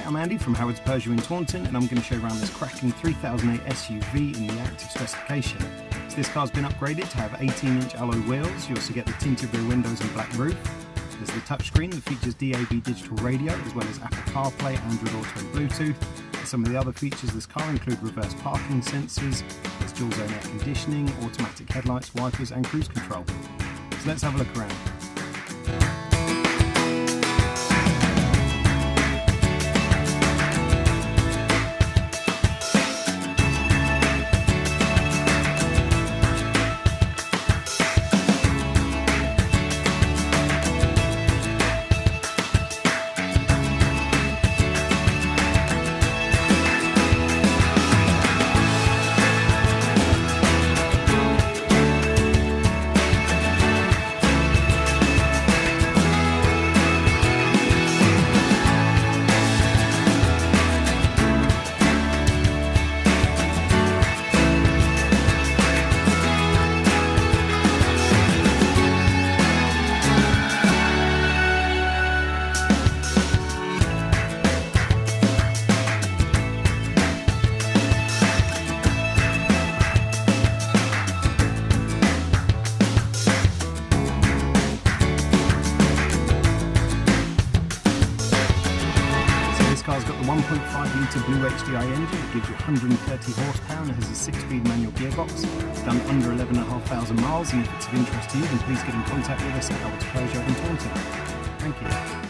I'm Andy from Howard's Peugeot in Taunton, and I'm going to show you around this cracking 3008 SUV in the active specification. So this car's been upgraded to have 18-inch alloy wheels. You also get the tinted rear windows and black roof. There's the touchscreen that features DAB digital radio, as well as Apple CarPlay, Android Auto and Bluetooth. And some of the other features of this car include reverse parking sensors, there's dual zone air conditioning, automatic headlights, wipers and cruise control. So let's have a look around. This car's got the 1.5 litre Blue HDI engine that gives you 130 horsepower and it has a 6-speed manual gearbox. It's done under 11,500 miles, and if it's of interest to you, then please get in contact with us at Howard's Peugeot in Taunton. Thank you.